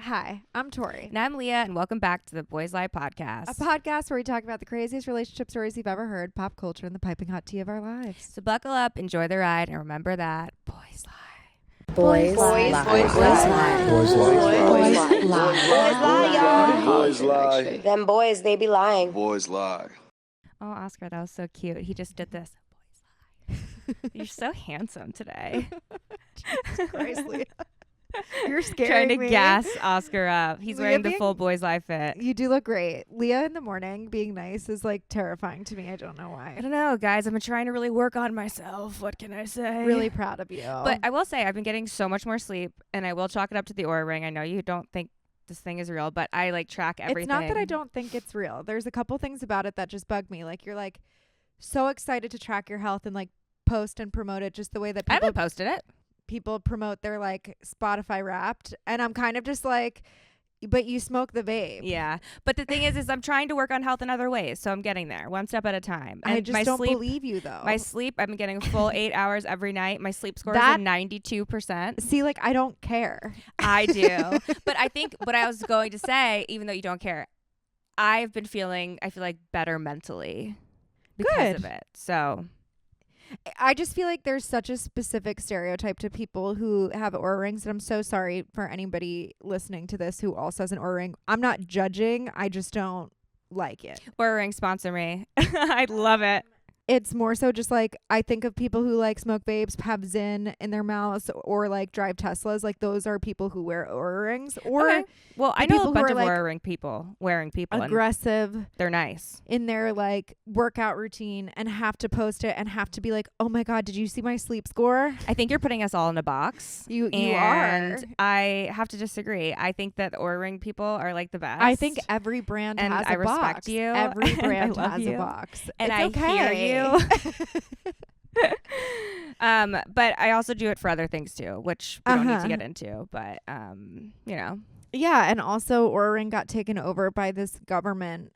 Hi, I'm Tori. And I'm Leah, and welcome back to the Boys Lie podcast. A podcast where we talk about the craziest relationship stories you've ever heard, pop culture, and the piping hot tea of our lives. So buckle up, enjoy the ride, and remember that boys lie. Boys lie. Boys lie. Boys lie. Boys lie. Them boys, they be lying. Boys lie. Oh, Oscar, that was so cute. He just did this. Boys lie. You're so handsome today. Jesus Christ, Leah. You're scaring Trying to me. gas Oscar up. He's Leah wearing the being- full Boys Lie fit. You do look great. Leah in the morning being nice is like terrifying to me. I don't know I why. don't know, guys. I've been trying to really work on myself. What can I say? Really proud of you. But I will say I've been getting so much more sleep, and I will chalk it up to the Oura Ring. I know you don't think this thing is real, but I like track everything. It's not that I don't think it's real. There's a couple things about it that just bug me. Like you're like so excited to track your health and like post and promote it just the way that I people haven't posted it. people promote their like Spotify Wrapped, and I'm kind of just like, but you smoke the vape. Yeah, but the thing is I'm trying to work on health in other ways, so I'm getting there one step at a time. And I just don't believe you though. My sleep, I've been getting a full 8 hours every night. My sleep score That- is 92%. See, like I don't care. I do. But I think what I was going to say, even though you don't care, I feel like better mentally because Good. of it. So I just feel like there's such a specific stereotype to people who have Oura rings, and I'm so sorry for anybody listening to this who also has an Oura ring. I'm not judging. I just don't like it. Oura Ring, sponsor me. I'd love it. It's more so just like I think of people who like smoke vapes, have Zyn in their mouths, or like drive Teslas. Like those are people who wear Oura rings, or Okay. Well, I the know people a who bunch are, of like, Oura Ring people wearing people, and aggressive they're nice. in their like workout routine and have to post it and have to be like, oh my God, did you see my sleep score? I think you're putting us all in a box. You and are. I have to disagree. I think that the Oura Ring people are like the best. I think every brand And has I a box. respect you, Every and I brand love has you, a box. and It's I hear okay. you. But I also do it for other things too, which we don't need to get into. But you know, Yeah, and also Oura Ring got taken over by this government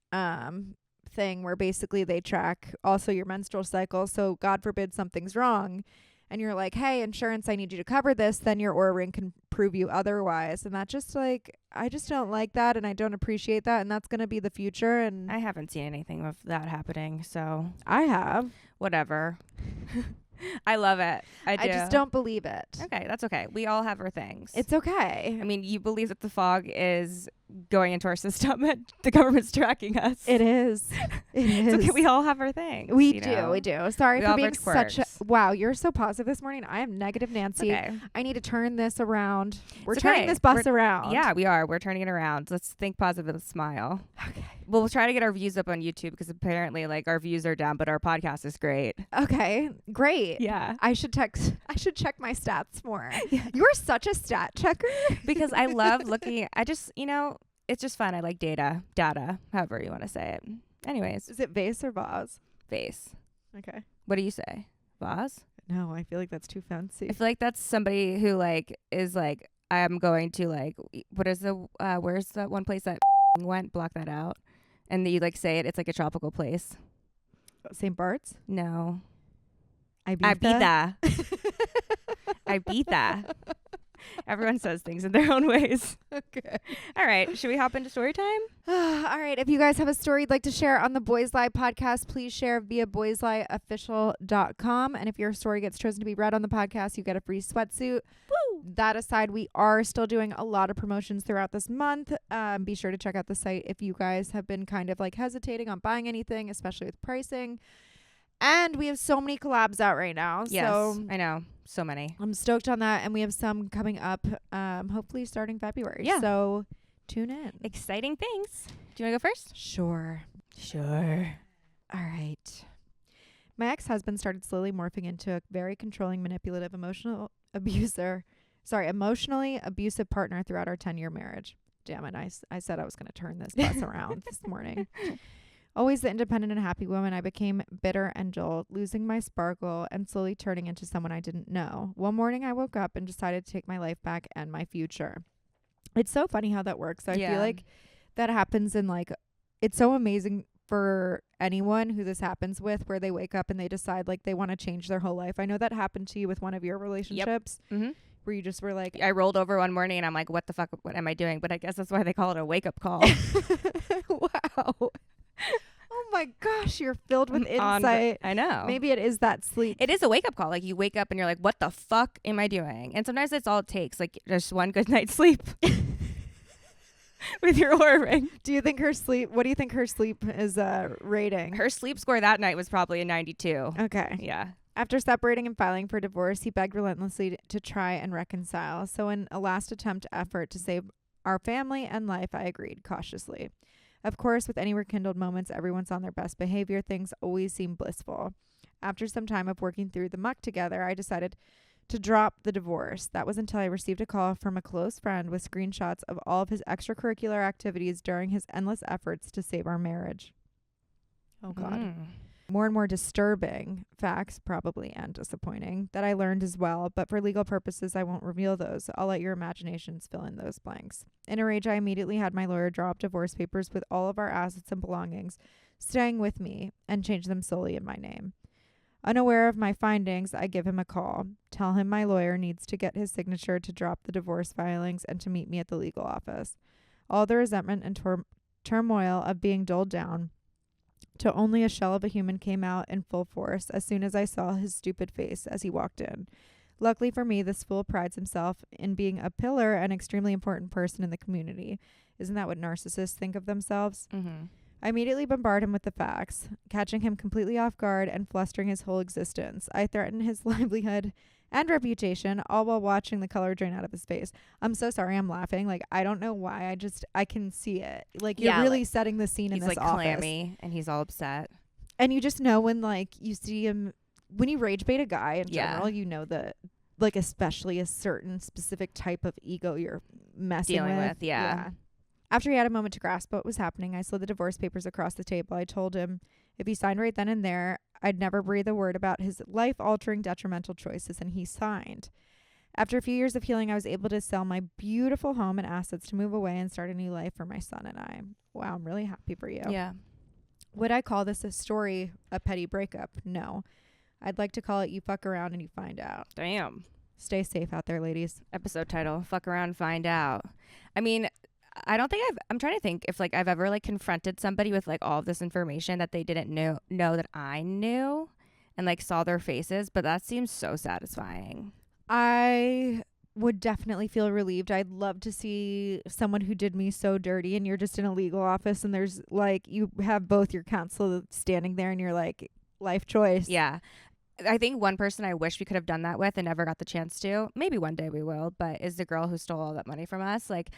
thing where basically they track also your menstrual cycle. So God forbid something's wrong and you're like, hey, insurance, I need you to cover this, then your Oura Ring can prove you otherwise. And that just like, I just don't like that, and I don't appreciate that, and that's going to be the future. And I haven't seen anything of that happening, so I have. whatever. I love it. I do. I just don't believe it. Okay, that's okay. We all have our things. It's okay. I mean, you believe that the fog is going into our system and the government's tracking us. It is. It is. It's okay. We all have our things. We you do. know? We do. Sorry We for all being have our such a... quirks. Wow, you're so positive this morning. I am negative Nancy. Okay. I need to turn this around. We're It's turning okay. this bus around. Yeah, we are. We're turning it around. Let's think positive and smile. Okay. We'll try to get our views up on YouTube because apparently, like, our views are down, but our podcast is great. Okay. Great. Yeah. I should check my stats more. You're such a stat checker. Because I love looking. It's just fun. I like data, however you want to say it. Anyways, Is it vase or vase? vase. Okay. What do you say? Vase? No, I feel like that's too fancy. I feel like that's somebody who like is like, I'm going to like, what is the where's that one place that went? Block that out. And you like say it. It's like a tropical place. St. Bart's? No. Ibiza? Ibiza. Everyone says things in their own ways. Okay. All right. Should we hop into story time? All right. If you guys have a story you'd like to share on the Boys Lie podcast, please share via boyslieofficial.com. And if your story gets chosen to be read on the podcast, you get a free sweatsuit. Woo! That aside, we are still doing a lot of promotions throughout this month. Be sure to check out the site if you guys have been kind of like hesitating on buying anything, especially with pricing. And we have so many collabs out right now. Yes. So I know. So many. I'm stoked on that. And we have some coming up, hopefully starting February. Yeah. So tune in. Exciting things. Do you want to go first? Sure. Sure. All right. My ex-husband started slowly morphing into a very controlling, manipulative, emotionally abusive partner throughout our 10-year marriage. Damn it. I said I was going to turn this bus around this morning. Always the independent and happy woman, I became bitter and dull, losing my sparkle and slowly turning into someone I didn't know. One morning I woke up and decided to take my life back and my future. It's so funny how that works. I feel like that happens in like, it's so amazing for anyone who this happens with, where they wake up and they decide like they want to change their whole life. I know that happened to you with one of your relationships. Mm-hmm. where you just were like, I rolled over one morning and I'm like, what the fuck? What am I doing? But I guess that's why they call it a wake up call. wow. Oh my gosh, you're filled with insight. I know. Maybe it is that sleep. It is a wake up call. Like you wake up and you're like, what the fuck am I doing? And sometimes that's all it takes. Like just one good night's sleep with your Oura ring. Do you think what do you think her sleep is rating? Her sleep score that night was probably a 92. Okay. Yeah. After separating and filing for divorce, he begged relentlessly to try and reconcile. So in a last attempt effort to save our family and life, I agreed cautiously. Of course, with any rekindled moments, everyone's on their best behavior. Things always seem blissful. After some time of working through the muck together, I decided to drop the divorce. That was until I received a call from a close friend with screenshots of all of his extracurricular activities during his endless efforts to save our marriage. Oh, God. More and more disturbing facts, probably, and disappointing, that I learned as well, but for legal purposes, I won't reveal those. I'll let your imaginations fill in those blanks. In a rage, I immediately had my lawyer draw up divorce papers with all of our assets and belongings staying with me and change them solely in my name. Unaware of my findings, I give him a call, tell him my lawyer needs to get his signature to drop the divorce filings and to meet me at the legal office. All the resentment and turmoil of being doled down till only a shell of a human came out in full force as soon as I saw his stupid face as he walked in. Luckily for me, this fool prides himself in being a pillar and extremely important person in the community. Isn't that what narcissists think of themselves? Mm-hmm. I immediately bombard him with the facts, catching him completely off guard and flustering his whole existence. I threaten his livelihood and reputation, all while watching the color drain out of his face. I'm so sorry I'm laughing. Like, I don't know why. I can see it. Like, you're really setting the scene in this office. He's like clammy and he's all upset. And you just know when, like, you see him, when you rage bait a guy in general, you know that, like, especially a certain specific type of ego you're dealing with. Yeah. After he had a moment to grasp what was happening, I slid the divorce papers across the table. I told him if he signed right then and there, I'd never breathe a word about his life-altering detrimental choices, and he signed. After a few years of healing, I was able to sell my beautiful home and assets to move away and start a new life for my son and I. Wow, I'm really happy for you. Yeah. Would I call this a story, a petty breakup? No. I'd like to call it you fuck around and you find out. Damn. Stay safe out there, ladies. Episode title, fuck around, find out. I mean, I don't think I'm trying to think if like I've ever like confronted somebody with like all of this information that they didn't know that I knew and like saw their faces, but that seems so satisfying. I would definitely feel relieved. I'd love to see someone who did me so dirty and you're just in a legal office and there's like, you have both your counsel standing there and you're like, life choice. Yeah. I think one person I wish we could have done that with and never got the chance to, maybe one day we will, but is the girl who stole all that money from us. Like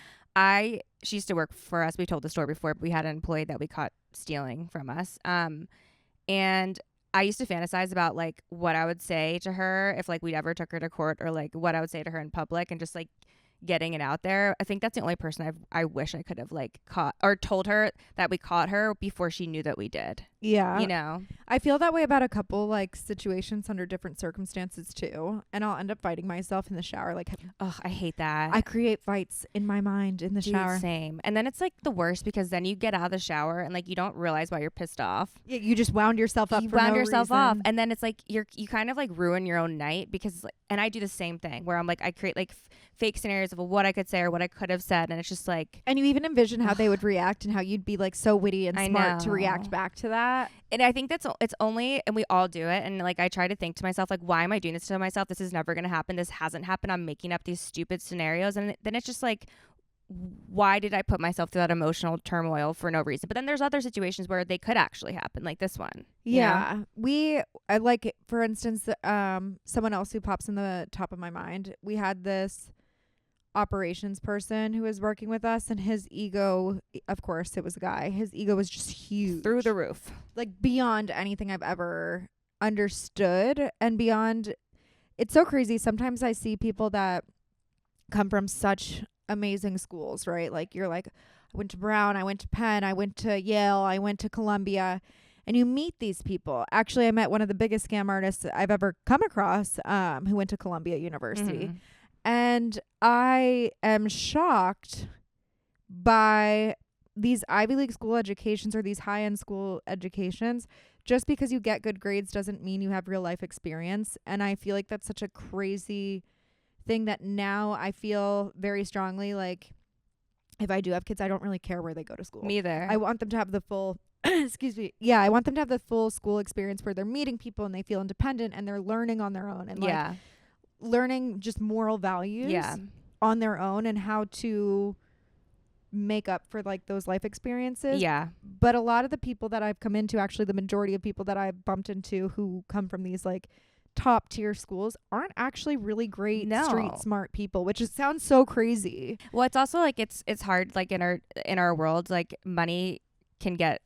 she used to work for us. We told the story before, but we had an employee that we caught stealing from us. And I used to fantasize about like what I would say to her if like we ever took her to court or like what I would say to her in public and just like getting it out there. I think that's the only person I wish I could have like caught or told her that we caught her before she knew that we did. Yeah. You know, I feel that way about a couple like situations under different circumstances too. And I'll end up fighting myself in the shower. Like, oh, I hate that. I create fights in my mind in the shower. Same. And then it's like the worst because then you get out of the shower and like you don't realize why you're pissed off. Yeah, you just wound yourself up. You for wound no yourself reason. off. And then it's like you kind of like ruin your own night because like, and I do the same thing where I'm like, I create like fake scenarios of what I could say or what I could have said. And it's just like. And you even envision how they would react and how you'd be like so witty and smart to react back to that. And I think it's only, and we all do it. And like, I try to think to myself, like, why am I doing this to myself? This is never going to happen. This hasn't happened. I'm making up these stupid scenarios. And then it's just like, why did I put myself through that emotional turmoil for no reason? But then there's other situations where they could actually happen, like this one. Yeah. I like, for instance, someone else who pops in the top of my mind. We had this operations person who was working with us, and his ego, of course it was a guy, his ego was just huge, through the roof, like beyond anything I've ever understood, and beyond, it's so crazy. Sometimes I see people that come from such amazing schools, right? Like you're like, I went to Brown, I went to Penn, I went to Yale, I went to Columbia, and you meet these people. Actually, I met one of the biggest scam artists I've ever come across, who went to Columbia University. Mm-hmm. And I am shocked by these Ivy League school educations or these high-end school educations. Just because you get good grades doesn't mean you have real life experience. And I feel like that's such a crazy thing that now I feel very strongly like if I do have kids, I don't really care where they go to school. Me either. I want them to have the full excuse me. Yeah, I want them to have the full school experience where they're meeting people and they feel independent and they're learning on their own and like learning just moral values on their own and how to make up for like those life experiences. Yeah. But a lot of the people that I've come into, actually the majority of people that I've bumped into who come from these like top tier schools aren't actually really great street smart people, which sounds so crazy. Well, it's also like it's hard like in our world, like money can get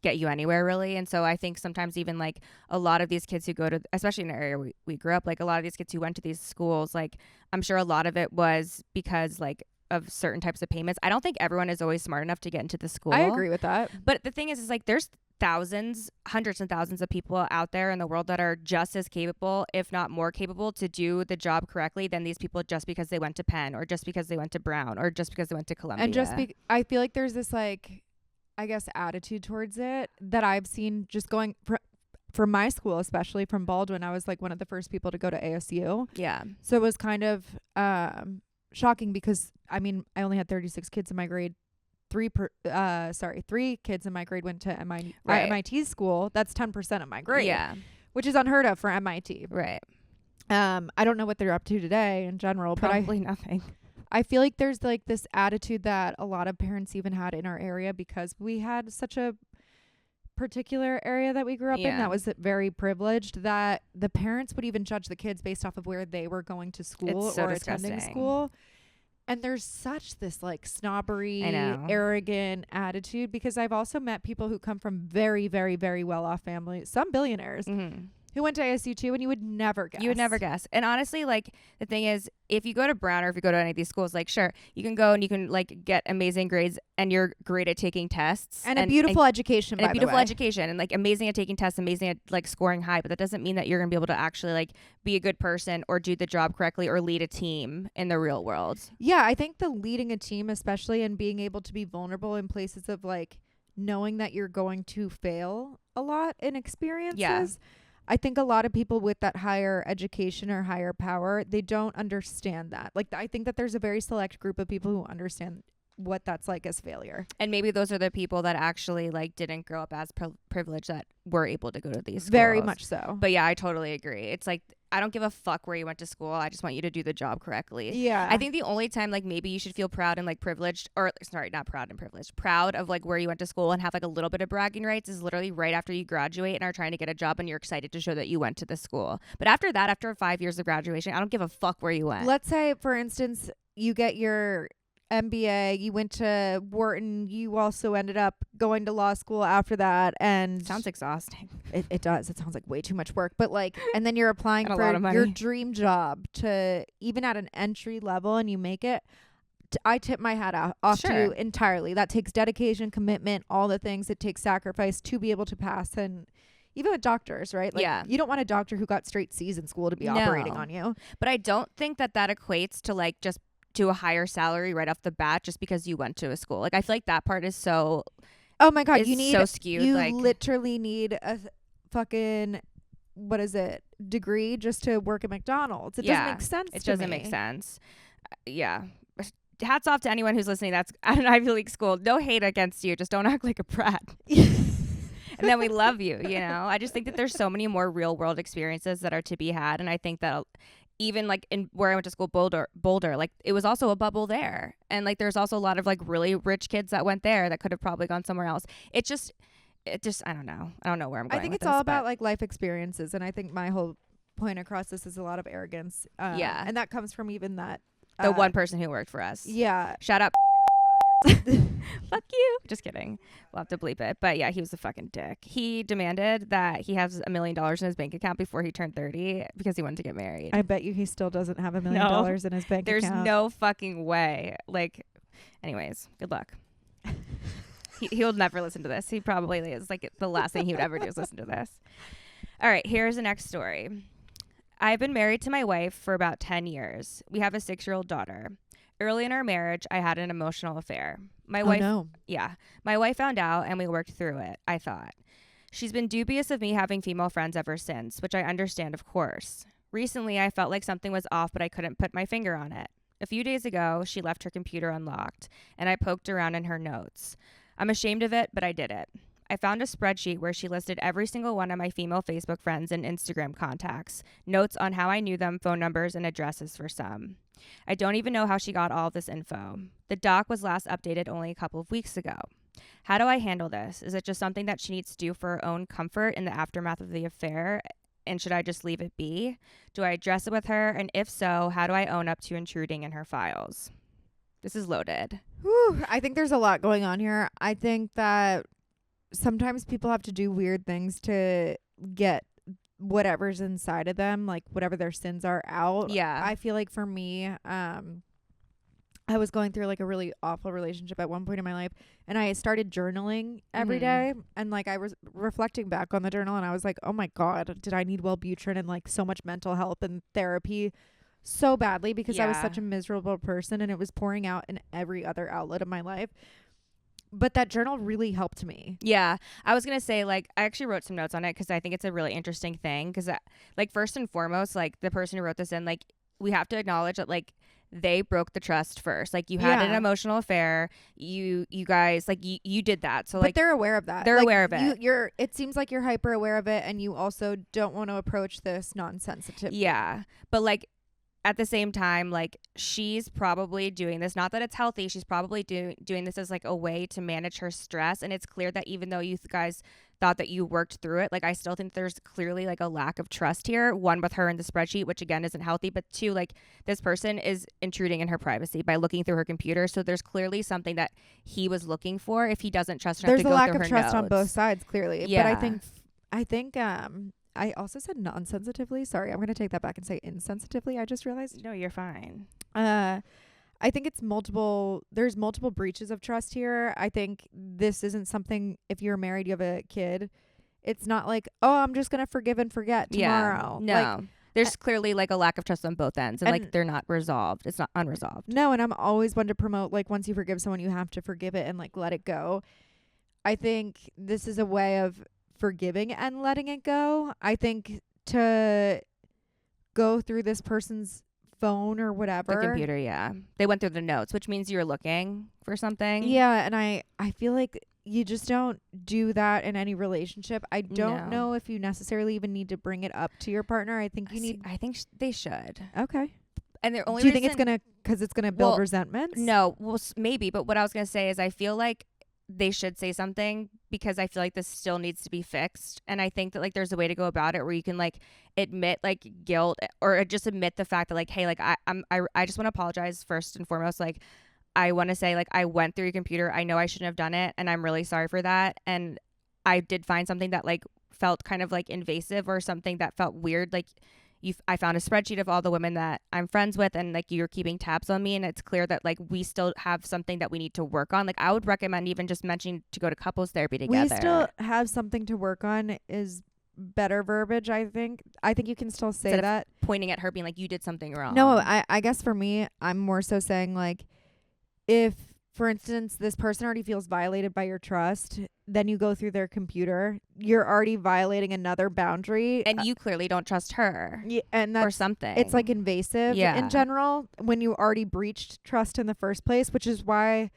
you anywhere really. And so I think sometimes even like a lot of these kids who go to, especially in the area we grew up, like a lot of these kids who went to these schools, like I'm sure a lot of it was because like of certain types of payments. I don't think everyone is always smart enough to get into the school. I agree with that. But the thing is like there's thousands, hundreds and thousands of people out there in the world that are just as capable, if not more capable, to do the job correctly than these people just because they went to Penn or just because they went to Brown or just because they went to Columbia. And I feel like there's this like, I guess, attitude towards it that I've seen just going from my school, especially from Baldwin. I was like one of the first people to go to ASU. Yeah. So it was kind of shocking because I mean, I only had 36 kids in my grade. 3 kids in my grade went to MIT school. That's 10% of my grade. Yeah. Which is unheard of for MIT. Right. I don't know what they're up to today in general, Probably nothing. I feel like there's like this attitude that a lot of parents even had in our area because we had such a particular area that we grew up in that was very privileged, that the parents would even judge the kids based off of where they were going to school or attending school. And there's such this like snobbery, arrogant attitude, because I've also met people who come from very, very, very well off families, some billionaires who went to ASU too, and you would never guess. You would never guess. And honestly, like the thing is, if you go to Brown or if you go to any of these schools, like sure, you can go and you can like get amazing grades and you're great at taking tests. And a beautiful education, and a beautiful education and like amazing at taking tests, amazing at like scoring high. But that doesn't mean that you're going to be able to actually like be a good person or do the job correctly or lead a team in the real world. Yeah, I think the leading a team, especially, and being able to be vulnerable in places of like knowing that you're going to fail a lot in experiences. Yeah. I think a lot of people with that higher education or higher power, they don't understand that. Like, I think that there's a very select group of people who understand what that's like as failure. And maybe those are the people that actually like didn't grow up as privileged that were able to go to these schools. Very much so. But yeah, I totally agree. It's like, I don't give a fuck where you went to school. I just want you to do the job correctly. Yeah. I think the only time like maybe you should feel proud and like privileged, or sorry, not proud and privileged, proud of like where you went to school and have like a little bit of bragging rights is literally right after you graduate and are trying to get a job and you're excited to show that you went to the school. But after that, after 5 years of graduation, I don't give a fuck where you went. Let's say, for instance, you get your MBA, you went to Wharton, you also ended up going to law school after that, and sounds exhausting. It does. It sounds like way too much work, but like, and then you're applying for your dream job to even at an entry level and you make it. I tip my hat off to you entirely. That takes dedication, commitment, all the things. It takes sacrifice to be able to pass. And even with doctors, right? Like, you don't want a doctor who got straight C's in school to be operating on you. But I don't think that equates to like just to a higher salary right off the bat just because you went to a school. Like, I feel like that part is so, oh my God, you need so skewed. You like, literally need a fucking, what is it, degree just to work at McDonald's. It doesn't make sense. It doesn't make sense. Yeah. Hats off to anyone who's listening that's at an Ivy League school. No hate against you. Just don't act like a brat. And then we love you, you know? I just think that there's so many more real world experiences that are to be had. And I think that even like in where I went to school, Boulder, like it was also a bubble there. And like there's also a lot of like really rich kids that went there that could have probably gone somewhere else. It just I don't know. I don't know where I'm going. I think it's all about like life experiences. And I think my whole point across this is a lot of arrogance. And that comes from even that. The one person who worked for us. Yeah. Shout out. Fuck you. Just kidding. We'll have to bleep it. But yeah, he was a fucking dick. He demanded that he has $1 million in his bank account before he turned 30 because he wanted to get married. I bet you he still doesn't have $1 million in his bank account. There's no fucking way. Like, anyways, good luck. He'll never listen to this. He probably is like the last thing he would ever do is listen to this. All right, here's the next story. I've been married to my wife for about 10 years. We have a 6-year-old daughter. Early in our marriage, I had an emotional affair. My wife found out and we worked through it, I thought. She's been dubious of me having female friends ever since, which I understand, of course. Recently, I felt like something was off, but I couldn't put my finger on it. A few days ago, she left her computer unlocked, and I poked around in her notes. I'm ashamed of it, but I did it. I found a spreadsheet where she listed every single one of my female Facebook friends and Instagram contacts, notes on how I knew them, phone numbers, and addresses for some. I don't even know how she got all of this info. The doc was last updated only a couple of weeks ago. How do I handle this? Is it just something that she needs to do for her own comfort in the aftermath of the affair? And should I just leave it be? Do I address it with her? And if so, how do I own up to intruding in her files? This is loaded. Whew, I think there's a lot going on here. I think that sometimes people have to do weird things to get whatever's inside of them, like whatever their sins are, out. Yeah. I feel like for me, I was going through like a really awful relationship at one point in my life, and I started journaling every day, and like I was reflecting back on the journal, and I was like, oh my God, did I need Wellbutrin and like so much mental help and therapy so badly, because I was such a miserable person, and it was pouring out in every other outlet of my life. But that journal really helped me. Yeah. I was going to say, like, I actually wrote some notes on it because I think it's a really interesting thing. Because, like, first and foremost, like, the person who wrote this in, like, we have to acknowledge that, like, they broke the trust first. Like, you had an emotional affair. You guys, like, you did that. So, but like, they're aware of that. They're like, aware of it. It seems like you're hyper aware of it, and you also don't want to approach this non-sensitive. Yeah. But, like, at the same time, like, she's probably doing this, not that it's healthy, she's probably doing this as like a way to manage her stress. And it's clear that even though you guys thought that you worked through it, like, I still think there's clearly like a lack of trust here. One, with her in the spreadsheet, which again isn't healthy, but two, like, this person is intruding in her privacy by looking through her computer. So there's clearly something that he was looking for if he doesn't trust her. There's a lack of trust on both sides, clearly. Yeah. But I think I also said non-sensitively. Sorry, I'm going to take that back and say insensitively. I just realized. No, you're fine. I think it's there's multiple breaches of trust here. I think this isn't something, if you're married, you have a kid, it's not like, oh, I'm just going to forgive and forget tomorrow. No. Like, there's clearly like a lack of trust on both ends, and like they're not resolved. It's not unresolved. No, and I'm always one to promote, like, once you forgive someone, you have to forgive it and like let it go. I think this is a way of forgiving and letting it go. I think to go through this person's phone or whatever, the computer, they went through the notes, which means you're looking for something. And I feel like you just don't do that in any relationship. I don't know if you necessarily even need to bring it up to your partner. I think you need. I think they should. Okay. And the only do you think it's gonna build resentments? No, well, maybe. But what I was gonna say is, I feel like they should say something, because I feel like this still needs to be fixed. And I think that, like, there's a way to go about it where you can, like, admit, like, guilt, or just admit the fact that, like, hey, like, I just want to apologize first and foremost. Like, I want to say, like, I went through your computer. I know I shouldn't have done it, and I'm really sorry for that. And I did find something that, like, felt kind of, like, invasive, or something that felt weird. Like, I found a spreadsheet of all the women that I'm friends with, and like, you're keeping tabs on me, and it's clear that, like, we still have something that we need to work on. Like, I would recommend even just mentioning to go to couples therapy together. We still have something to work on is better verbiage. I think you can still say instead that, of pointing at her being like, you did something wrong. No, I guess for me, I'm more so saying, like, if, for instance, this person already feels violated by your trust, then you go through their computer, you're already violating another boundary. And you clearly don't trust her. Yeah, and that's, or something. It's like invasive in general when you already breached trust in the first place, which is why,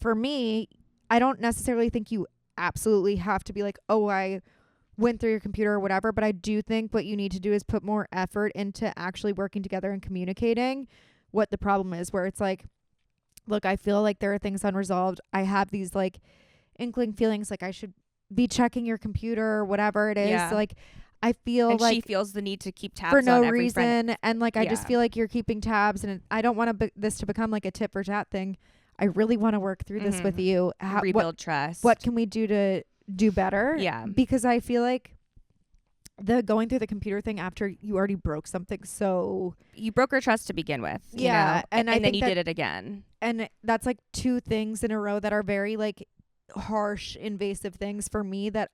for me, I don't necessarily think you absolutely have to be like, oh, I went through your computer or whatever. But I do think what you need to do is put more effort into actually working together and communicating what the problem is, where it's like, look, I feel like there are things unresolved. I have these like inkling feelings like I should be checking your computer or whatever it is. Yeah. Like, I feel and like she feels the need to keep tabs for no on every reason. friend. And like, I just feel like you're keeping tabs, and I don't want this to become like a tit for tat thing. I really want to work through this with you. Rebuild trust. What can we do to do better? Yeah. Because I feel like the going through the computer thing after you already broke something, so you broke her trust to begin with. You know? And then you did it again. And that's like two things in a row that are very like harsh, invasive things for me that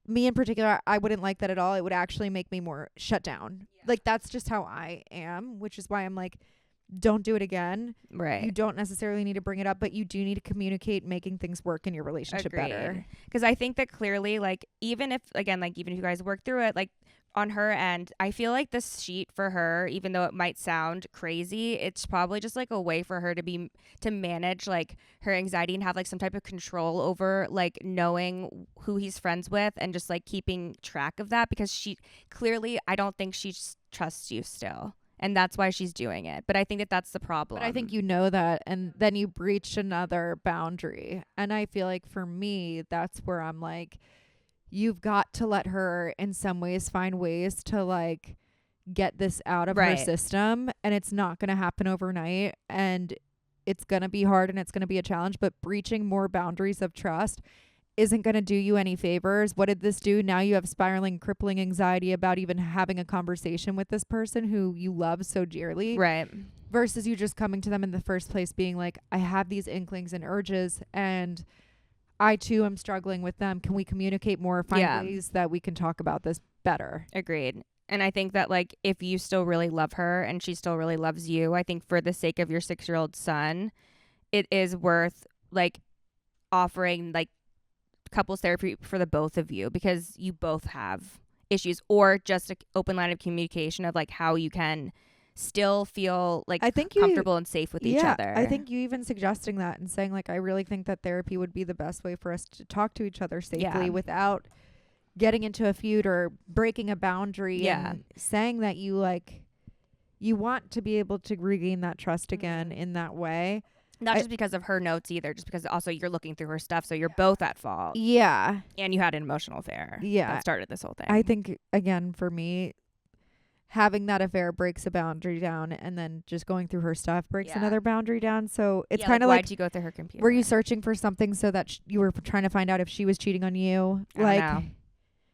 me in particular, I wouldn't like that at all. It would actually make me more shut down. Yeah. Like, that's just how I am, which is why I'm like, don't do it again. Right. You don't necessarily need to bring it up, but you do need to communicate making things work in your relationship better. Because I think that clearly, like, even if you guys work through it, like, on her end, I feel like this sheet for her, even though it might sound crazy, it's probably just like a way for her to manage like her anxiety and have like some type of control over like knowing who he's friends with and just like keeping track of that, because she clearly, I don't think she trusts you still. And that's why she's doing it. But I think that that's the problem. But I think you know that, and then you breach another boundary. And I feel like for me, that's where I'm like, you've got to let her in some ways find ways to like get this out of her system. And it's not going to happen overnight. And it's going to be hard and it's going to be a challenge. But breaching more boundaries of trust isn't going to do you any favors. What did this do? Now you have spiraling, crippling anxiety about even having a conversation with this person who you love so dearly. Right. Versus you just coming to them in the first place being like, I have these inklings and urges and I too am struggling with them. Can we communicate more? Find ways that we can talk about this better. Agreed. And I think that like if you still really love her and she still really loves you, I think for the sake of your 6-year-old son, it is worth like offering like couples therapy for the both of you, because you both have issues, or just an open line of communication of like how you can still feel like I think comfortable and safe with each other. I think you even suggesting that and saying like, I really think that therapy would be the best way for us to talk to each other safely without getting into a feud or breaking a boundary. And saying that you like, you want to be able to regain that trust again in that way. Not just because of her notes either, just because also you're looking through her stuff, so you're both at fault. Yeah. And you had an emotional affair. Yeah. That started this whole thing. I think, again, for me, having that affair breaks a boundary down, and then just going through her stuff breaks another boundary down. So it's kind of like, why'd you go through her computer? Were you searching for something so that you were trying to find out if she was cheating on you? I don't know.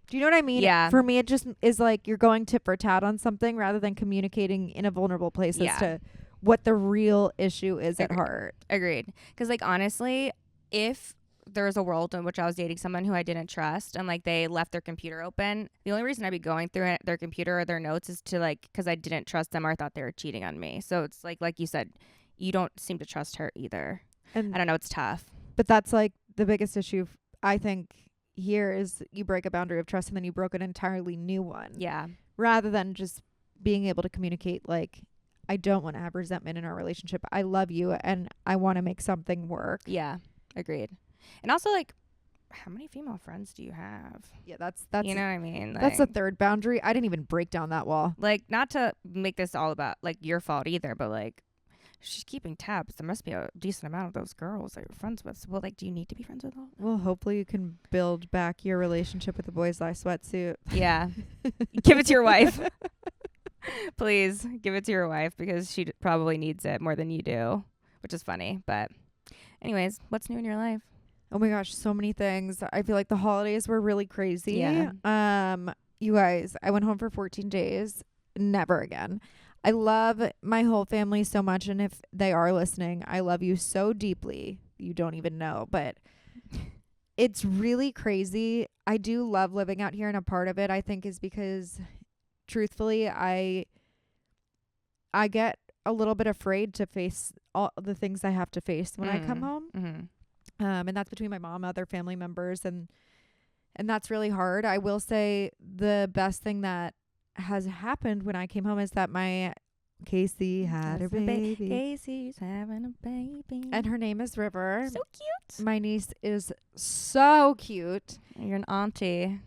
Do you know what I mean? Yeah. For me, it just is like you're going tit for tat on something rather than communicating in a vulnerable place as to what the real issue is at heart. Agreed. Because like honestly, if there was a world in which I was dating someone who I didn't trust and like they left their computer open, the only reason I'd be going through their computer or their notes is to like, because I didn't trust them or I thought they were cheating on me. So it's like you said, you don't seem to trust her either. And I don't know, it's tough. But that's like the biggest issue I think here is you break a boundary of trust and then you broke an entirely new one. Yeah. Rather than just being able to communicate like, I don't want to have resentment in our relationship. I love you and I want to make something work. Yeah, agreed. And also like, how many female friends do you have? Yeah, that's you know what I mean? Like, that's the third boundary. I didn't even break down that wall. Like, not to make this all about like your fault either, but like, she's keeping tabs. There must be a decent amount of those girls that you're friends with. So, well, like, do you need to be friends with all? Well, hopefully you can build back your relationship with the Boys Lie sweatsuit. Yeah. Give it to your wife. Please give it to your wife, because she probably needs it more than you do, which is funny. But anyways, what's new in your life? Oh my gosh, so many things. I feel like the holidays were really crazy. Yeah. You guys, I went home for 14 days. Never again. I love my whole family so much, and if they are listening, I love you so deeply. You don't even know, but it's really crazy. I do love living out here, and a part of it I think is because truthfully, I get a little bit afraid to face all the things I have to face when I come home. Mm-hmm. And that's between my mom, other family members, and that's really hard. I will say the best thing that has happened when I came home is that my Casey had a baby. Casey's having a baby. And her name is River. So cute. My niece is so cute. You're an auntie.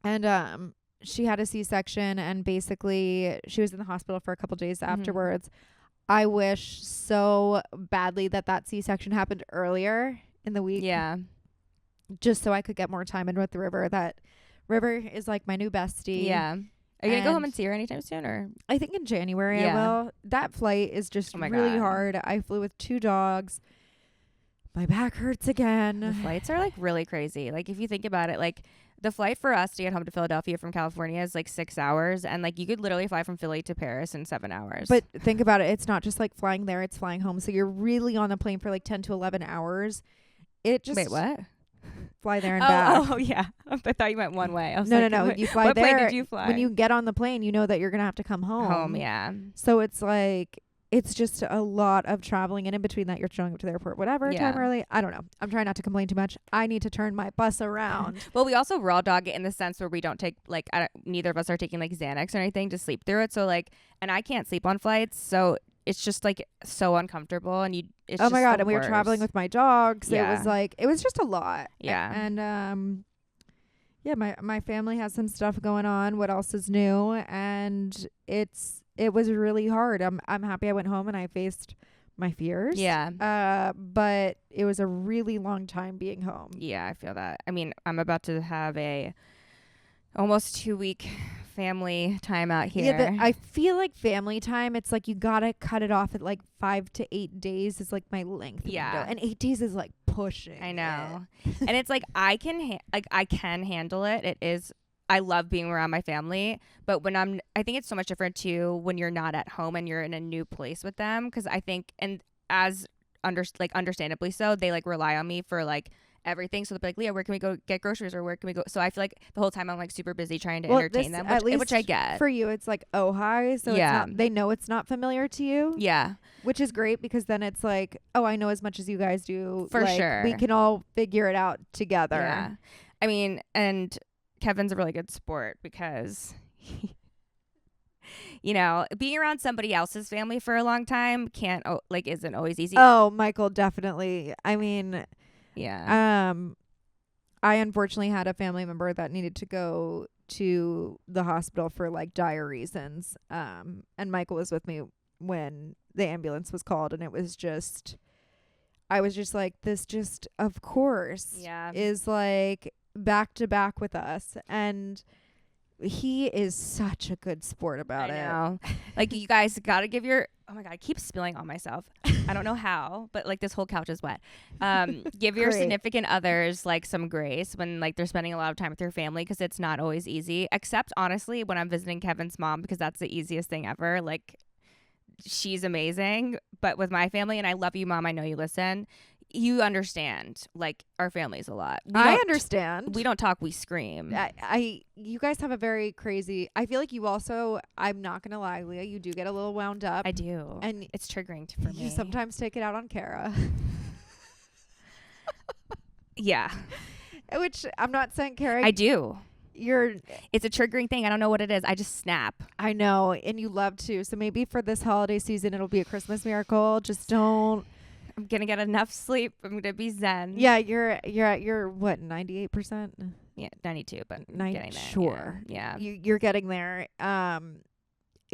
And she had a C-section, and basically she was in the hospital for a couple days afterwards. I wish so badly that C-section happened earlier in the week. Yeah. Just so I could get more time in with River. That River is like my new bestie. Yeah. Are you going to go home and see her anytime soon? Or I think in January I will. That flight is just really hard. I flew with 2 dogs. My back hurts again. The flights are like really crazy. Like if you think about it, like the flight for us to get home to Philadelphia from California is like 6 hours. And like you could literally fly from Philly to Paris in 7 hours. But think about it. It's not just like flying there. It's flying home. So you're really on the plane for like 10 to 11 hours. It just... Wait, what? Fly there and back. Oh, yeah. I thought you meant one way. I was no, like, no. You fly what there. What plane did you fly? When you get on the plane, you know that you're going to have to come home. Yeah. So it's like it's just a lot of traveling, and in between that you're showing up to the airport whatever time early. I don't know. I'm trying not to complain too much. I need to turn my bus around. Well, we also raw dog it in the sense where we don't take like neither of us are taking like Xanax or anything to sleep through it. So like, and I can't sleep on flights, so it's just like so uncomfortable. And it's oh my just god, the and we were worst. traveling with my dogs. Yeah. It was just a lot. Yeah. And yeah, my family has some stuff going on. What else is new? And it was really hard. I'm happy I went home and I faced my fears. Yeah. But it was a really long time being home. Yeah, I feel that. I mean, I'm about to have a almost 2-week family time out here. Yeah, but I feel like family time, it's like you gotta cut it off at like 5 to 8 days is like my length. Yeah. window. And 8 days is like pushing. I know. And it's like I can handle it. It is. I love being around my family, but I think it's so much different too when you're not at home and you're in a new place with them. Because I think, and as understandably so, they like rely on me for like everything. So they'll be like, Leah, where can we go get groceries, or where can we go? So I feel like the whole time I'm like super busy trying to entertain them, which I get. For you, it's like hi, so yeah. it's not, they know it's not familiar to you. Yeah, which is great because then it's like, oh, I know as much as you guys do. For like, sure, we can all figure it out together. Yeah, I mean, and Kevin's a really good sport because, you know, being around somebody else's family for a long time isn't always easy. Oh, Michael, definitely. I mean, yeah. I unfortunately had a family member that needed to go to the hospital for like dire reasons. And Michael was with me when the ambulance was called, and it was just, I was just like, this just, of course, is like back to back with us. And he is such a good sport about it. I know. Like, you guys got to give oh my God, I keep spilling on myself. I don't know how, but like this whole couch is wet. Give your significant others like some grace when like they're spending a lot of time with your family, because it's not always easy, except honestly when I'm visiting Kevin's mom, because that's the easiest thing ever. Like, she's amazing. But with my family, and I love you, Mom, I know you listen, you understand, like, our family's a lot. I understand. We don't talk, we scream. You guys have a very crazy, I feel like you also, I'm not going to lie, Leah, you do get a little wound up. I do. And it's triggering for me. You sometimes take it out on Kara. Yeah. Which I'm not saying Kara. I do. It's a triggering thing. I don't know what it is. I just snap. I know. And you love to. So maybe for this holiday season, it'll be a Christmas miracle. Just don't. I'm gonna get enough sleep. I'm gonna be zen. Yeah, you're at your what, 98%? Yeah, 92, but getting there. Sure. Yeah. You're getting there.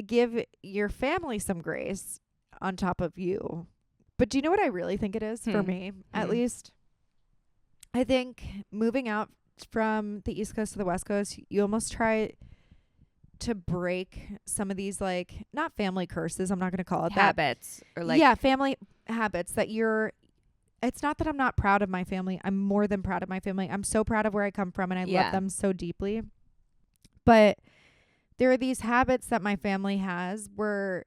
Give your family some grace on top of you. But do you know what I really think it is for me? At least, I think moving out from the East Coast to the West Coast, you almost try to break some of these, like, not family curses, I'm not going to call it habits, that. Or like, yeah, family habits that it's not that I'm not proud of my family. I'm more than proud of my family. I'm so proud of where I come from, and I love them so deeply. But there are these habits that my family has where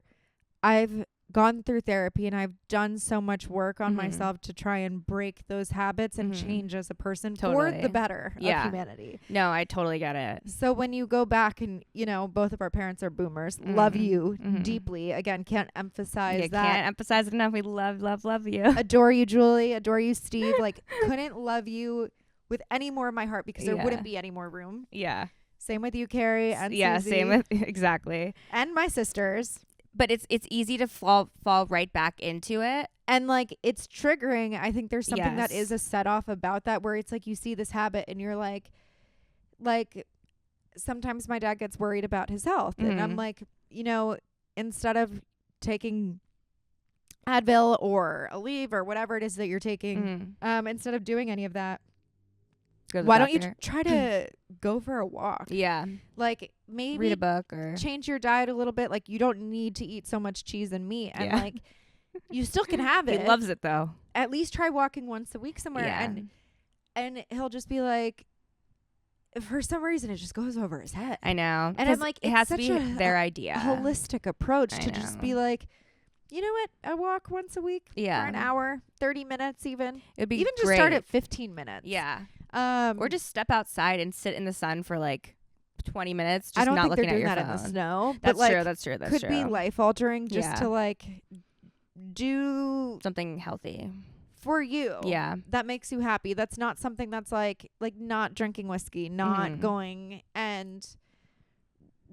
I've gone through therapy and I've done so much work on myself to try and break those habits and change as a person for the better of humanity. No, I totally get it. So when you go back and, you know, both of our parents are boomers, love you deeply. Again, can't emphasize that. Can't emphasize it enough. We love you. Adore you, Julie. Adore you, Steve. Like, couldn't love you with any more of my heart, because there wouldn't be any more room. Yeah. Same with you, Carrie. And yeah, Susie. same with, exactly. And my sisters. But it's easy to fall right back into it. And like, it's triggering. I think there's something that is a set off about that, where it's like you see this habit and you're like sometimes my dad gets worried about his health. And I'm like, you know, instead of taking Advil or Aleve or whatever it is that you're taking, instead of doing any of that, why don't you try to go for a walk? Yeah. Like, maybe read a book or change your diet a little bit. Like, you don't need to eat so much cheese and meat. And like, you still can have it. He loves it though. At least try walking once a week somewhere. Yeah. And he'll just be like, for some reason, it just goes over his head. I know. And I'm like, it has to be their idea. A holistic approach to know. just be like, you know what? I walk once a week for an hour, 30 minutes even. It'd be even just start at 15 minutes. Yeah. Or just step outside and sit in the sun for like 20 minutes just I don't not think they're looking at doing your that phone. in the snow. That's but like, true. That's true. That's could true. be life altering just Yeah. to like do Something healthy. for you. Yeah. That makes you happy. That's not something that's like not drinking whiskey, not Mhm. going and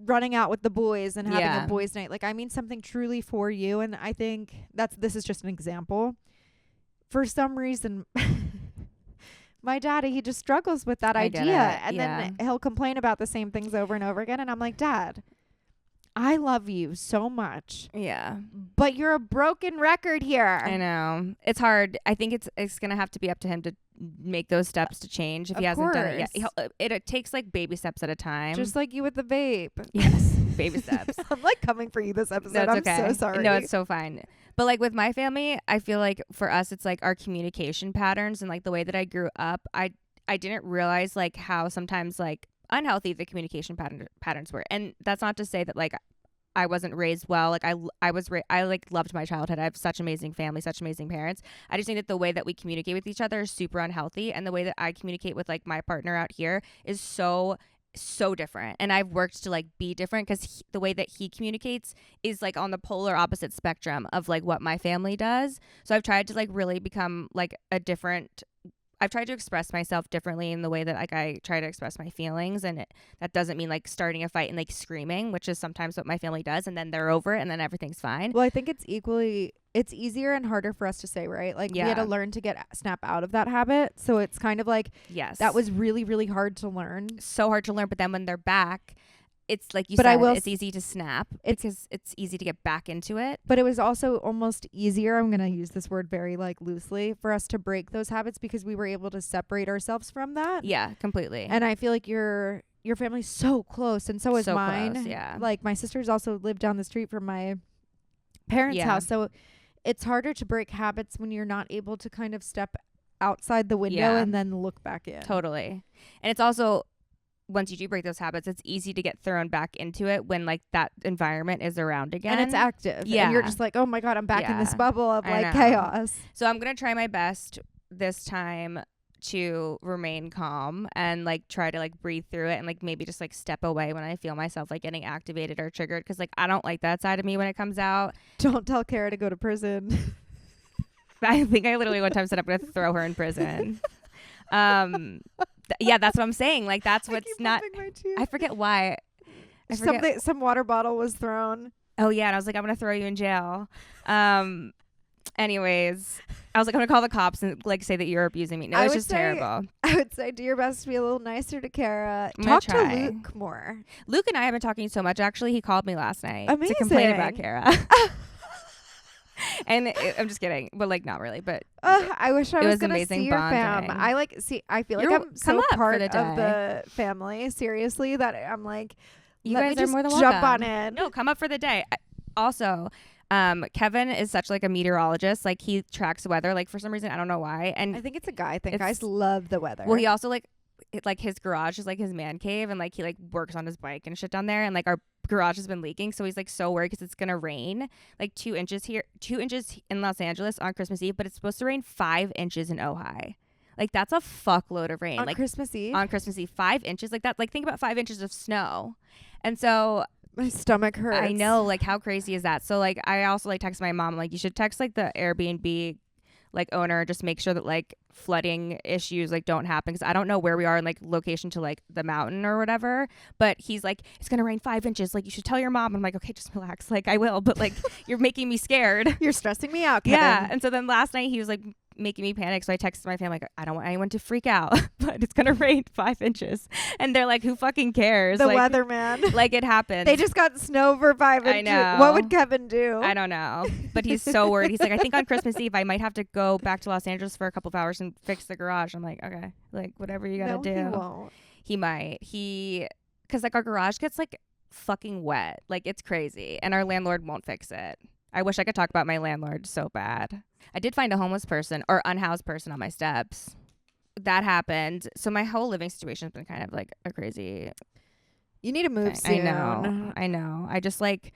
running out with the boys and having Yeah. a boys' night. Like, I mean something truly for you. And I think this is just an example. For some reason, my daddy, he just struggles with that I get idea. it. And Yeah. then he'll complain about the same things over and over again. And I'm like, Dad, I love you so much, Yeah. but you're a broken record here. I know. It's hard. I think it's going to have to be up to him to make those steps to change if he Of hasn't done it course. yet. It takes like baby steps at a time. Just like you with the vape. yes, baby steps. I'm like coming for you this episode. No, it's I'm okay. so sorry. No, it's so fine. But like with my family, I feel like for us, it's like our communication patterns and like the way that I grew up. I didn't realize like how sometimes like unhealthy the communication patterns were. And that's not to say that like I wasn't raised well. Like I like loved my childhood. I have such amazing family, such amazing parents. I just think that the way that we communicate with each other is super unhealthy, and the way that I communicate with like my partner out here is so different. And I've worked to like be different because the way that he communicates is like on the polar opposite spectrum of like what my family does. So I've tried to like really become like I've tried to express myself differently in the way that like I try to express my feelings, and that doesn't mean like starting a fight and like screaming, which is sometimes what my family does, and then they're over and then everything's fine. Well, I think it's easier and harder for us to say, right? Like we had to learn to snap out of that habit. So it's kind of like, yes, that was really, really hard to learn. So hard to learn. But then when they're back, it's like you But said, it's easy to snap because it's easy to get back into it. But it was also almost easier, I'm going to use this word very like loosely, for us to break those habits because we were able to separate ourselves from that. Yeah, completely. And I feel like your family's so close, and so is so mine. Close, yeah. Like my sisters also live down the street from my parents' house. So it's harder to break habits when you're not able to kind of step outside the window and then look back in. Totally. And it's also, once you do break those habits, it's easy to get thrown back into it when like that environment is around again. And it's active. Yeah. And you're just like, oh my God, I'm back in this bubble of I like know. chaos. So I'm going to try my best this time to remain calm and like try to like breathe through it and like maybe just like step away when I feel myself like getting activated or triggered, because like I don't like that side of me when it comes out. Don't tell Kara to go to prison. I think I literally one time said I'm going to throw her in prison. Yeah, that's what I'm saying. Like that's what's not. I forget why. Some water bottle was thrown. Oh yeah, and I was like, I'm gonna throw you in jail. Anyways, I was like, I'm gonna call the cops and like say that you're abusing me. No, it's just terrible. I would say do your best to be a little nicer to Kara. I'm Talk gonna to try. Luke more. Luke and I have been talking so much. Actually, he called me last night Amazing. to complain about Kara. And I'm just kidding, but like not really. But I wish I was gonna amazing see your bonding. fam. I feel like You're- I'm so come up for part the of day. the family. Seriously, that I'm like, you let guys me are just more than jump welcome. on in. No, come up for the day. Also, Kevin is such like a meteorologist. Like he tracks weather. Like for some reason, I don't know why. And I think it's a guy thing. It's- Guys love the weather. well, he also like his garage is like his man cave, and like he like works on his bike and shit down there, and like our garage has been leaking, so he's like so worried because it's gonna rain like 2 inches here, 2 inches in Los Angeles on Christmas Eve, but it's supposed to rain 5 inches in Ojai. Like that's a fuckload of rain. on like Christmas Eve. on Christmas Eve, 5 inches like that. Like think about 5 inches of snow. And so My stomach hurts. I know, like how crazy is that? So like I also like text my mom, like you should text like the Airbnb like owner, just make sure that like flooding issues like don't happen, because I don't know where we are in like location to like the mountain or whatever, but he's like, it's gonna rain 5 inches, like you should tell your mom. I'm like, okay, just relax, like I will, but like you're making me scared. You're stressing me out, Kevin. Yeah. And so then last night he was like making me panic, so I texted my family like, I don't want anyone to freak out, but it's gonna rain 5 inches, and they're like, who fucking cares? The like, weatherman. like it happened. They just got snow for 5 I inches. know. What would Kevin do? I don't know, but he's so worried. He's like, I think on Christmas Eve I might have to go back to Los Angeles for a couple of hours and fix the garage. I'm like, okay, like whatever you gotta No, do. he won't. He might. Because like our garage gets like fucking wet, like it's crazy, and our landlord won't fix it. I wish I could talk about my landlord so bad. I did find a homeless person or unhoused person on my steps. That happened. So my whole living situation has been kind of like a crazy. You need to move I soon. know. I just like,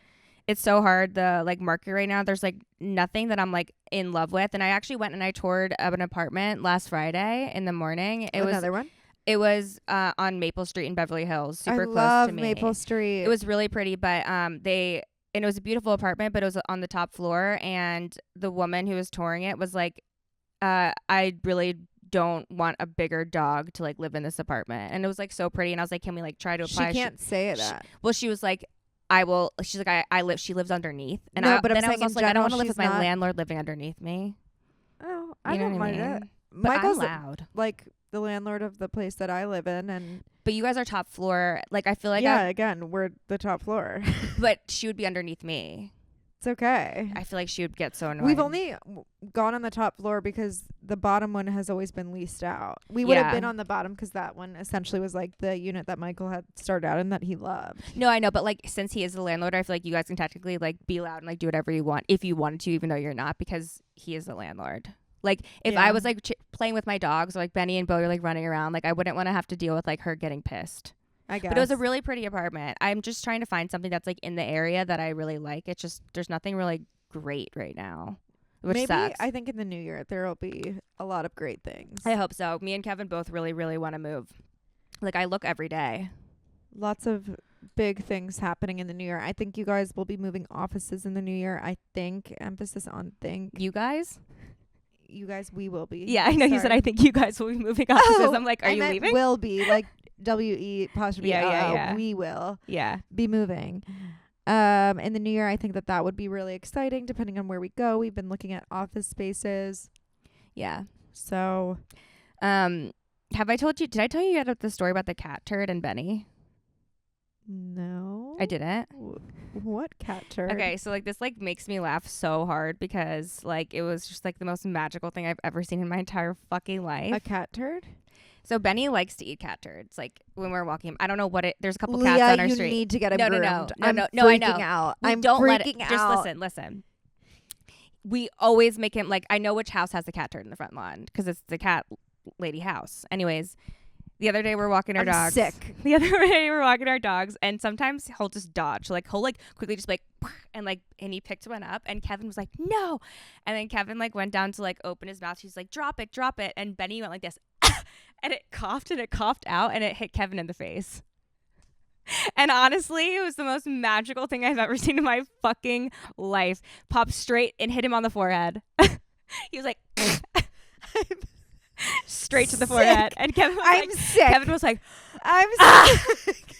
it's so hard. The like market right now, there's like nothing that I'm like in love with. And I actually went and I toured an apartment last Friday in the morning. It was Another one? It was on Maple Street in Beverly Hills, super I close love to me. Maple Street. It was really pretty, but and it was a beautiful apartment, but it was on the top floor, and the woman who was touring it was like, I really don't want a bigger dog to like live in this apartment. And it was like so pretty, and I was like, can we like try to apply? She can't say that. Well, she was like, I will. She's like, she lives underneath, and No, but I'm then I was saying also in like, I don't want general, to live she's with my not- landlord living underneath me. Oh, I You know don't what I mind mean? it. But Michael's I'm loud. like the landlord of the place that I live in, and But you guys are top floor. Like I feel like, yeah, again, we're the top floor. but she would be underneath me. It's okay. I feel like she would get so annoyed. We've only gone on the top floor because the bottom one has always been leased out. We would have been on the bottom because that one essentially was like the unit that Michael had started out in that he loved. No, I know, but like since he is the landlord, I feel like you guys can technically like be loud and like do whatever you want if you wanted to, even though you're not, because he is the landlord. Like if I was like playing with my dogs, or like Benny and Bo are like running around, like I wouldn't want to have to deal with like her getting pissed. I guess. But it was a really pretty apartment. I'm just trying to find something that's like in the area that I really like. It's just there's nothing really great right now, which Maybe sucks. I think in the new year there will be a lot of great things. I hope so. Me and Kevin both really, really want to move. Like I look every day. Lots of big things happening in the new year. I think you guys will be moving offices in the new year. I think, emphasis on think. You guys? You guys, we will be. Yeah, I know. You said Sorry. I think you guys will be moving offices. I'm like, are I you meant leaving? Will be like WE apostrophe Yeah. LL. We will Yeah. be moving. In the new year, I think that would be really exciting. Depending on where we go, we've been looking at office spaces. Yeah. So, Have I told you? Did I tell you yet the story about the cat turd and Benny? no, I didn't. What cat turd? Okay, so like this like makes me laugh so hard because like it was just like the most magical thing I've ever seen in my entire fucking life. A cat turd? So Benny likes to eat cat turds. Like when we're walking, I don't know what it. There's a couple Leah, cats on our you street. need to get him No, groomed. no, I'm I know. freaking out. We I'm don't freaking let it. out. Just listen. We always make him like I know which house has the cat turd in the front lawn because it's the cat lady house. Anyways, the other day we're walking our I'm dogs. sick. The other day we're walking our dogs, and sometimes he'll just dodge. Like he'll like quickly just like and he picked one up, and Kevin was like no, and then Kevin like went down to like open his mouth. She's like drop it, and Benny went like this, and it coughed out, and it hit Kevin in the face. And honestly, it was the most magical thing I've ever seen in my fucking life. Popped straight and hit him on the forehead. He was like straight to the forehead, and Kevin was I'm like, sick. Kevin was like, I'm sick.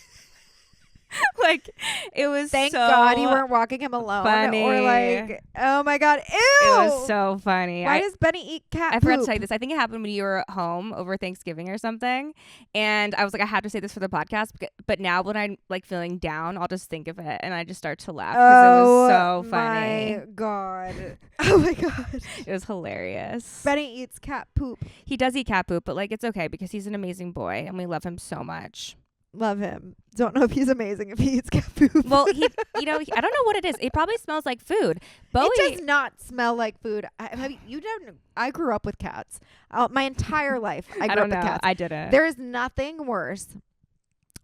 like it was. Thank so God you weren't walking him alone. funny. Or like, oh my God, ew. It was so funny. Why does Benny eat cat I forgot to poop? tell you this. I think it happened when you were home over Thanksgiving or something. And I was like, I have to say this for the podcast. But now when I'm like feeling down, I'll just think of it and I just start to laugh because it was so funny. My God. Oh my God. It was hilarious. Benny eats cat poop. He does eat cat poop, but like it's okay because he's an amazing boy and we love him so much. Love him. Don't know if he's amazing if he eats cat poop. Well, I don't know what it is. It probably smells like food. Bowie, it does not smell like food. I grew up with cats. My entire life, I grew up with cats. I didn't. There is nothing worse.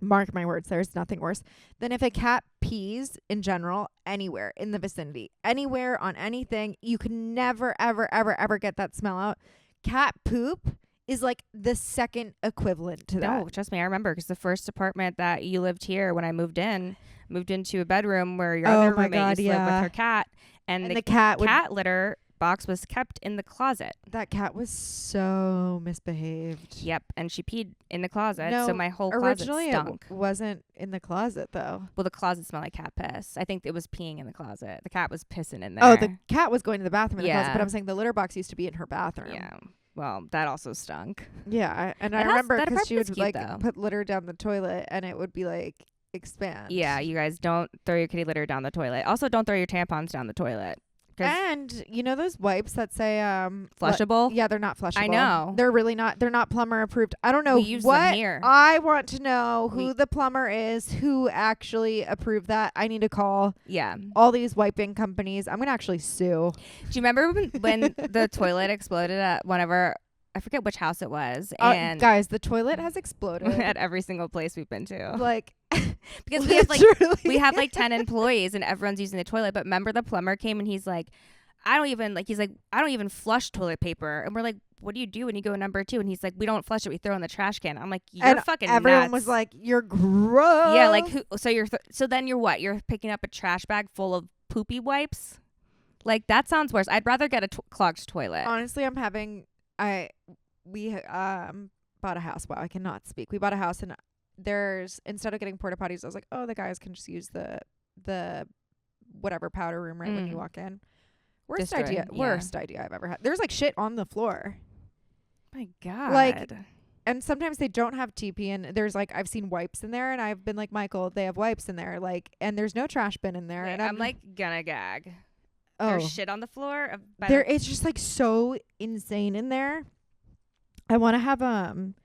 Mark my words. There's nothing worse than if a cat pees in general anywhere in the vicinity, anywhere on anything. You can never, ever, ever, ever get that smell out. Cat poop is like the second equivalent to that. No, trust me, I remember because the first apartment that you lived here when I moved into a bedroom where your other roommate used to live with her cat, and the cat litter box was kept in the closet. That cat was so misbehaved. Yep, and she peed in the closet, No, so my whole closet originally stunk. it wasn't in the closet though. Well, the closet smelled like cat piss. I think it was peeing in the closet. The cat was pissing in there. Oh, the cat was going to the bathroom in the closet, Yeah. but I'm saying the litter box used to be in her bathroom. Yeah. Well, that also stunk. Yeah, I That remember that because she would apartment's cute, like though. put litter down the toilet and it would be like expand. Yeah, you guys don't throw your kitty litter down the toilet. Also, don't throw your tampons down the toilet. 'Cause And you know those wipes that say flushable? yeah, they're not flushable. I know. They're really not. They're not plumber approved. I don't know We use them what. here. I want to know who We- the plumber is who actually approved that. I need to call Yeah. all these wiping companies. I'm going to actually sue. Do you remember when the toilet exploded at one of our, I forget which house it was, and Guys, the toilet has exploded. at every single place we've been to. Like Because we have like literally. we have like 10 employees and everyone's using the toilet. But remember the plumber came and he's like, I don't even like. He's like, I don't even flush toilet paper, and we're like, what do you do when you go number 2? And he's like, we don't flush it. We throw it in the trash can. I'm like, you're And fucking everyone nuts. was like, you're gross. yeah, like who? So so then you're what? You're picking up a trash bag full of poopy wipes. Like that sounds worse. I'd rather get a clogged toilet. Honestly, we bought a house. Wow, I cannot speak. We bought a house, and instead of getting porta potties, I was like, oh, the guys can just use the whatever powder room when you walk in. Worst idea I've ever had. There's like shit on the floor. My God. Like, and sometimes they don't have TP, and there's like, I've seen wipes in there, and I've been like, Michael, they have wipes in there, like, and there's no trash bin in there. Wait, And I'm like gonna gag. oh, There's shit on the floor. it's just like so insane in there. I want to have I'm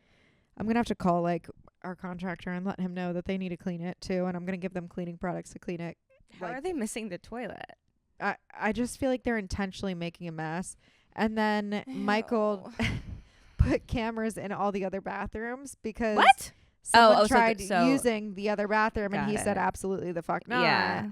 gonna have to call like our contractor and let him know that they need to clean it too, and I'm gonna give them cleaning products to clean it. How are they missing the toilet? I just feel like they're intentionally making a mess. And then Michael put cameras in all the other bathrooms because what? Someone tried using the other bathroom, and he said, absolutely the fuck not. Yeah.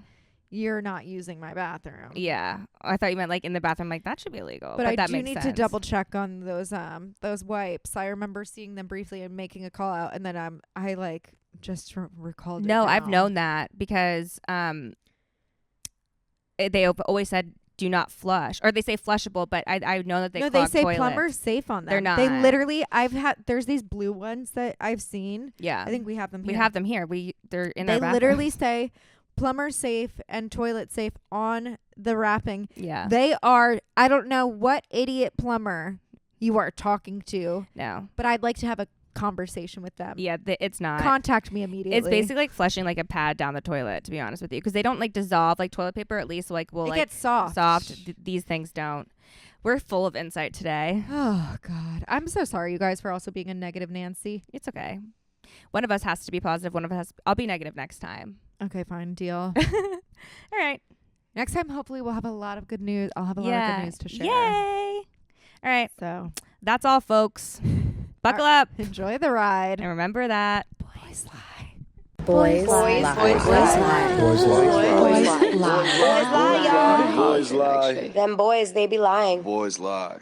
You're not using my bathroom. Yeah. I thought you meant like in the bathroom. Like that should be illegal. But I that do makes need sense. to double check on those wipes. I remember seeing them briefly and making a call out, and then I like just recalled. No, it I've now. known that because they always said do not flush, or they say flushable, but I know that they clog say toilets. plumber's safe on them. They're not. They literally, there's these blue ones that I've seen. Yeah, I think we have them here. We have them here. They're in our They bathroom. literally say plumber safe and toilet safe on the wrapping. Yeah. They are, I don't know what idiot plumber you are talking to, No. but I'd like to have a conversation with them. Yeah, it's not. Contact me immediately. It's basically like flushing like a pad down the toilet, to be honest with you, because they don't like dissolve like toilet paper. At least like will it like gets soft. These things don't. We're full of insight today. Oh God, I'm so sorry, you guys, for also being a negative Nancy. It's okay. One of us has to be positive. One of us I'll be negative next time. Okay, fine, deal. All right. Next time, hopefully, we'll have a lot of good news. I'll have a lot of good news to share. Yay! All right. So that's all, folks. Buckle up. Enjoy the ride. And remember that Boys lie. Boys lie. Boys lie. Boys lie. Boys lie. Boys lie, y'all. Boys lie. Them boys, they be lying. Boys lie.